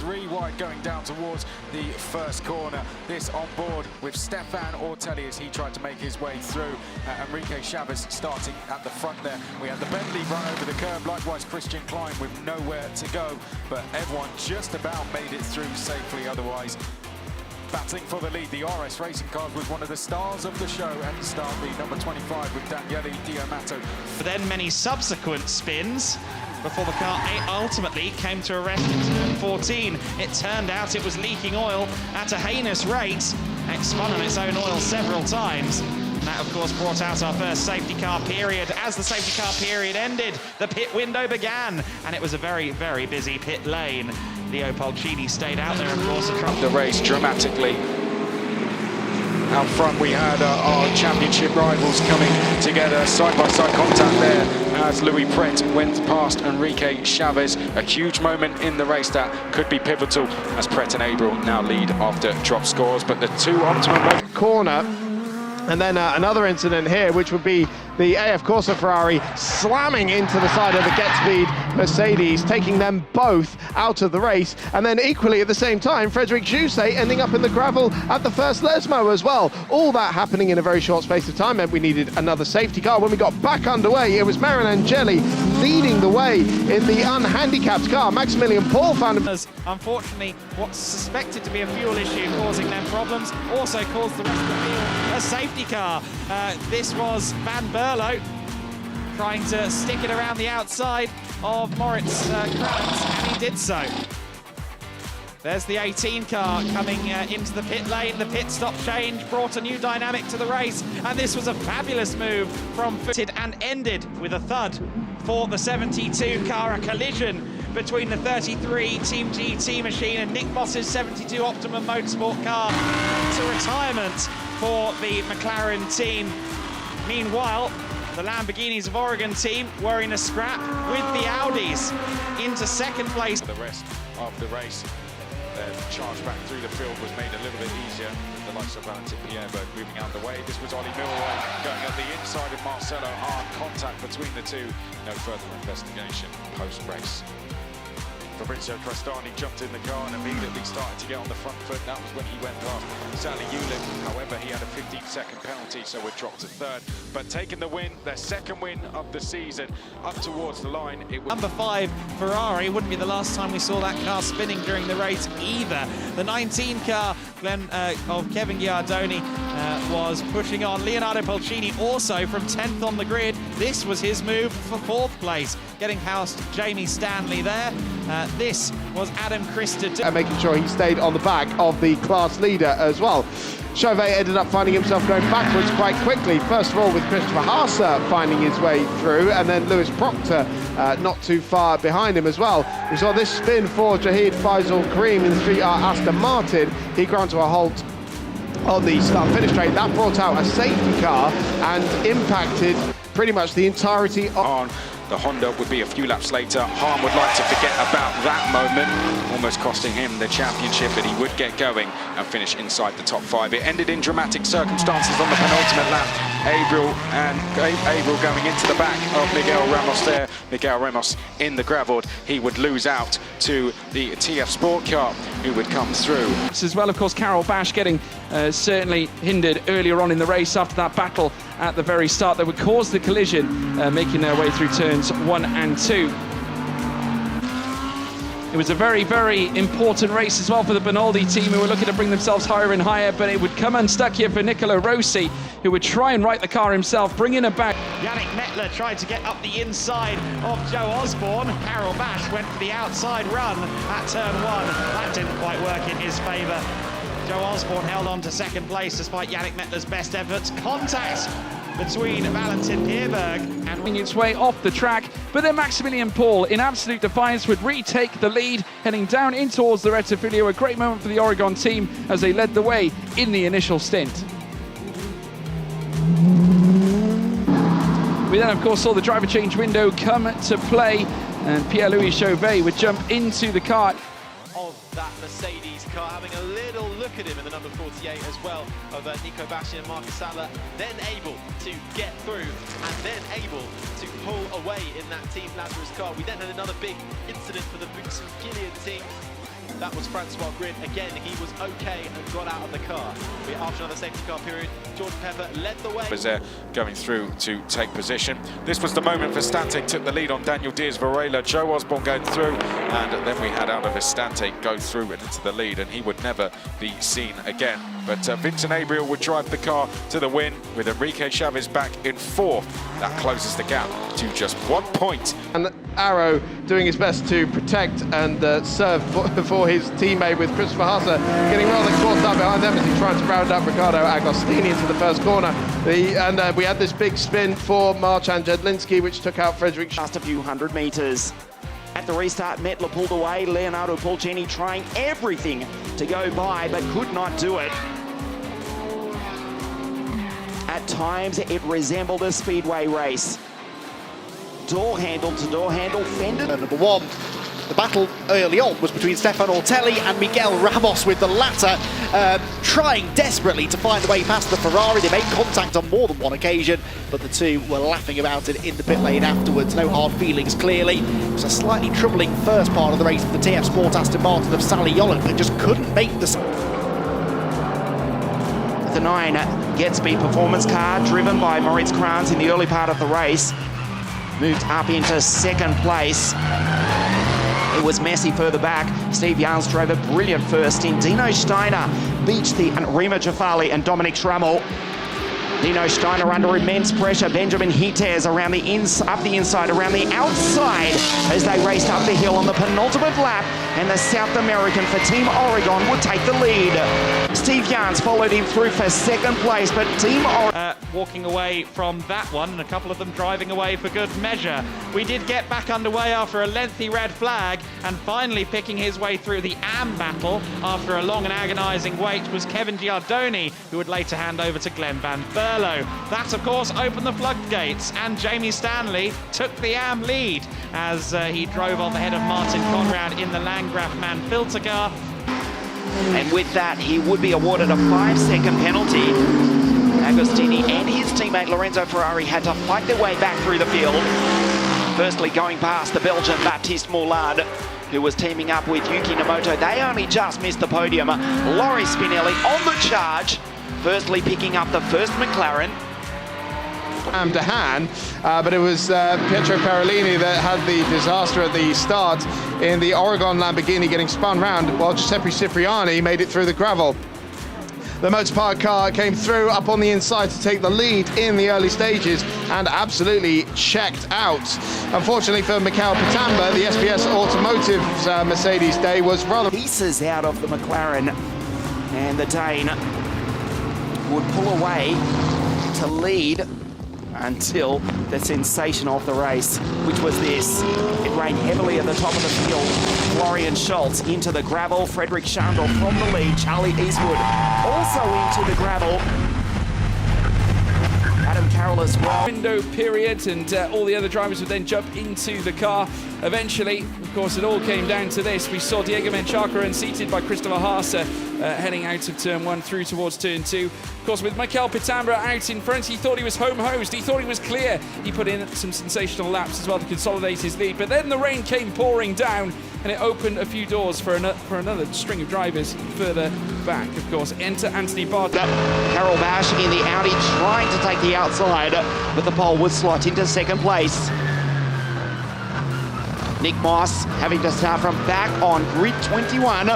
3 wide going down towards the first corner. This on board with Stefan Ortelli as he tried to make his way through. Enrique Chavez starting at the front there. We had the Bentley run over the curb, likewise Christian Klein with nowhere to go, but everyone just about made it through safely otherwise. Battling for the lead, the RS Racing Cars was one of the stars of the show at the start, the number 25 with Daniele Diomato. But then many subsequent spins before the car ultimately came to a rest in turn 14. It turned out it was leaking oil at a heinous rate. It spun on its own oil several times. And that, of course, brought out our first safety car period. As the safety car period ended, the pit window began, and it was a very, very busy pit lane. Leo Polcini stayed out there, of course, across the race dramatically. Out front we had our championship rivals coming together, side-by-side contact there as Louis Pret went past Enrique Chavez. A huge moment in the race that could be pivotal as Pret and Abril now lead after drop scores, but the two optimum corner. And then another incident here, which would be the AF Corsa Ferrari slamming into the side of the GetSpeed Mercedes, taking them both out of the race. And then equally at the same time, Frederic Jousset ending up in the gravel at the first Lesmo as well. All that happening in a very short space of time meant we needed another safety car. When we got back underway, it was Marin Angeli leading the way in the unhandicapped car. Maximilian Paul found him. Unfortunately, what's suspected to be a fuel issue causing them problems also caused the rest of the field a safety car. This was Van Berlo trying to stick it around the outside of Moritz Krantz, and he did so. There's the 18 car coming into the pit lane. The pit stop change brought a new dynamic to the race, and this was a fabulous move from footed and ended with a thud for the 72 car, a collision between the 33 Team GT machine and Nick Moss's 72 Optimum Motorsport car to retirement for the McLaren team. Meanwhile, the Lamborghinis of Oregon team were in a scrap with the Audis into second place. The rest of the race, the charge back through the field was made a little bit easier with the likes of Valentin Pierberg moving out of the way. This was Ollie Milroy going at the inside of Marcelo Hahn. Contact between the two. No further investigation post-race. Fabrizio Crestani jumped in the car and immediately started to get on the front foot. That was when he went past Sally Ulin. However, he had a 15-second penalty, so we're dropped to third. But taking the win, their second win of the season, up towards the line. It was number 5 Ferrari. Wouldn't be the last time we saw that car spinning during the race either. The 19 car of Kevin Giardoni was pushing on. Leonardo Polcini also from 10th on the grid. This was his move for 4th place, getting past Jamie Stanley there. This was Adam Christer. And making sure he stayed on the back of the class leader as well. Chauvet ended up finding himself going backwards quite quickly. First of all with Christopher Haase finding his way through, and then Lewis Proctor not too far behind him as well. We saw this spin for Jahid Faisal Karim in the 3R Aston Martin. He ground to a halt on the start-finish straight. That brought out a safety car and impacted pretty much the entirety of... The Honda would be a few laps later. Hahn would like to forget about that moment, almost costing him the championship, but he would get going and finish inside the top 5. It ended in dramatic circumstances on the penultimate lap. Abril going into the back of Miguel Ramos there. Miguel Ramos in the gravel. He would lose out to the TF Sport car, who would come through. As well, of course, Carol Bash getting certainly hindered earlier on in the race after that battle at the very start that would cause the collision, making their way through turns 1 and 2. It was a very, very important race as well for the Benaldi team, who were looking to bring themselves higher and higher, but it would come unstuck here for Niccolo Rossi, who would try and right the car himself, bringing it back. Yannick Mettler tried to get up the inside of Joe Osborne. Carol Bash went for the outside run at turn 1. That didn't quite work in his favour. Joe Osborne held on to second place despite Yannick Mettler's best efforts. Contact between Valentin Pierberg and its way off the track, but then Maximilian Paul in absolute defiance would retake the lead, heading down in towards the Rettifilio. A great moment for the Oregon team as they led the way in the initial stint. We then of course saw the driver change window come to play, and Pierre-Louis Chauvet would jump into the car of that Mercedes car, having a little look at him in the number 48 as well of Nico Bashi and Marcus Sattler, then able to get through and then able to pull away in that Team Lazarus car. We then had another big incident for the Boots and Gillian team. That was Francois Grin. Again, he was okay and got out of the car. After another safety car period, Jordan Pepper led the way. Was there going through to take position. This was the moment Vestante took the lead on Daniel Diaz-Varela. Joe Osborne going through, and then we had out of Vestante go through and into the lead, and he would never be seen again. But Vincent Abriel would drive the car to the win with Enrique Chavez back in fourth. That closes the gap to just 1 point. And Arrow doing his best to protect and serve for his teammate, with Christopher Haase getting rather caught up behind them as he tried to round up Ricardo Agostini into the first corner. We had this big spin for Marcin Jedlinski, which took out Frederick. Just a few hundred meters. At the restart, Metler pulled away. Leonardo Pulcini trying everything to go by, but could not do it. At times, it resembled a speedway race. Door handle to door handle, fended. Number one, the battle early on was between Stefan Ortelli and Miguel Ramos, with the latter trying desperately to find the way past the Ferrari. They made contact on more than one occasion, but the two were laughing about it in the pit lane afterwards. No hard feelings, clearly. It was a slightly troubling first part of the race for the TF Sport Aston Martin of Sally Yolland, that just couldn't make the... The 9 Getsby performance car, driven by Moritz Kranz in the early part of the race, moved up into second place. It was messy further back. Steve Jans drove a brilliant first in. Dino Steiner beat the Rima Jafali and Dominic Schrammel. Dino Steiner under immense pressure. Benjamin Hites around the up the inside, around the outside as they raced up the hill on the penultimate lap, and the South American for Team Oregon would take the lead. Steve Jans followed him through for second place, but Team Oregon... walking away from that one, and a couple of them driving away for good measure. We did get back underway after a lengthy red flag, and finally picking his way through the AM battle after a long and agonising wait was Kevin Giardoni, who would later hand over to Glenn Van Berlo. That, of course, opened the floodgates, and Jamie Stanley took the AM lead as he drove on the head of Martin Conrad in the Landgraf Man filter car. And with that, he would be awarded a 5-second penalty. Agostini and his teammate Lorenzo Ferrari had to fight their way back through the field. Firstly, going past the Belgian Baptiste Mourlard, who was teaming up with Yuki Nomoto. They only just missed the podium. Laurie Spinelli on the charge, firstly picking up the first McLaren. To hand, but it was Pietro Parolini that had the disaster at the start in the Oregon Lamborghini, getting spun round while Giuseppe Cipriani made it through the gravel. The Motorsport car came through up on the inside to take the lead in the early stages and absolutely checked out. Unfortunately for Mikael Pitamba, the SBS Automotive's Mercedes day was rather... Pieces out of the McLaren, and the Dane would pull away to lead until the sensation of the race, which was this. It rained heavily at the top of the field. Florian Schultz into the gravel. Frederick Schandl from the lead. Charlie Eastwood also into the gravel. Adam Carroll as well. Window period, and all the other drivers would then jump into the car. Eventually, of course, it all came down to this. We saw Diego Menchaca unseated by Christopher Haase heading out of turn 1 through towards turn 2. Of course, with Mikael Pitambra out in front, he thought he was home-hosed. He thought he was clear. He put in some sensational laps as well to consolidate his lead. But then the rain came pouring down, and it opened a few doors for another string of drivers further back. Of course, enter Anthony Bartlett. Carol Bash in the Audi trying to take the outside, but the pole would slot into second place. Nick Moss having to start from back on grid 21,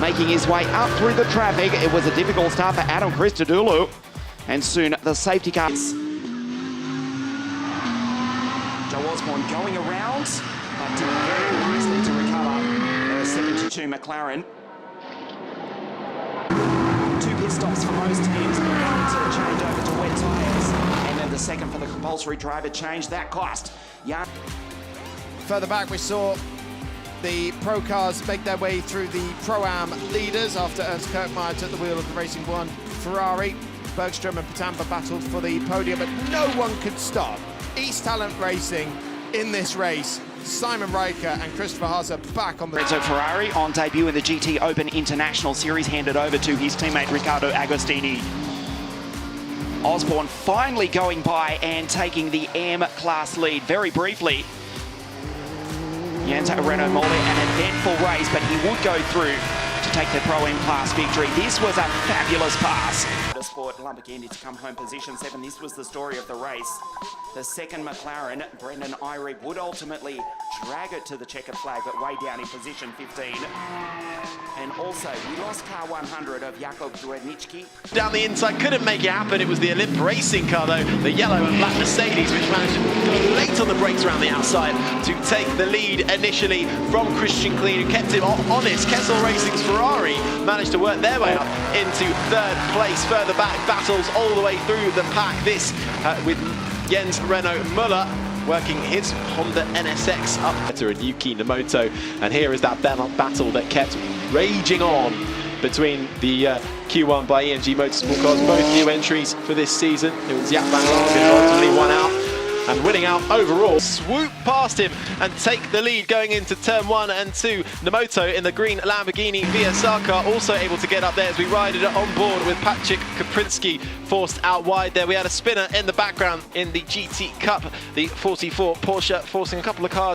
making his way up through the traffic. It was a difficult start for Adam Christodoulou, and soon the safety car. Joe Osborne going around, but did very nicely to recover the 72 McLaren. 2 pit stops for most teams, going to change over to wet tyres, and then the second for the compulsory driver change. That cost young. Further back, we saw the pro cars make their way through the Pro-Am leaders after Ernst Kirkmeyer took the wheel of the Racing One Ferrari. Bergstrom and Pitamba battled for the podium, but no one could stop East Talent Racing in this race. Simon Riker and Christopher Haase back on the... Lorenzo Ferrari on debut in the GT Open International Series, handed over to his teammate Riccardo Agostini. Osborne finally going by and taking the M-Class lead very briefly. Jens Renault Molde, an eventful race, but he would go through to take the Pro-Am class victory. This was a fabulous pass. Motorsport Lamborghini to come home position 7. This was the story of the race. The second McLaren, Brendan Irie, would ultimately drag it to the checkered flag, but way down in position 15. And also, we lost car 100 of Jakub Drednicki. Down the inside, couldn't make it happen. It was the Olymp Racing car, though, the yellow and black Mercedes, which managed to go late on the brakes around the outside to take the lead initially from Christian Klein, who kept him honest. Kessel Racing's Ferrari managed to work their way up into third place. Further back, battles all the way through the pack. This with Jens Renault Müller working his Honda NSX up to a Yuki Nomoto, and here is that battle that kept raging on between the Q1 by ENG Motorsport cars, both new entries for this season. It was Jaap van Lagen who ultimately won out and winning out overall. Swoop past him and take the lead going into turn 1 and 2. Nomoto in the green Lamborghini VSR car also able to get up there as we ride it on board with Patrick Kaprinski forced out wide there. We had a spinner in the background in the GT Cup, the 44 Porsche, forcing a couple of cars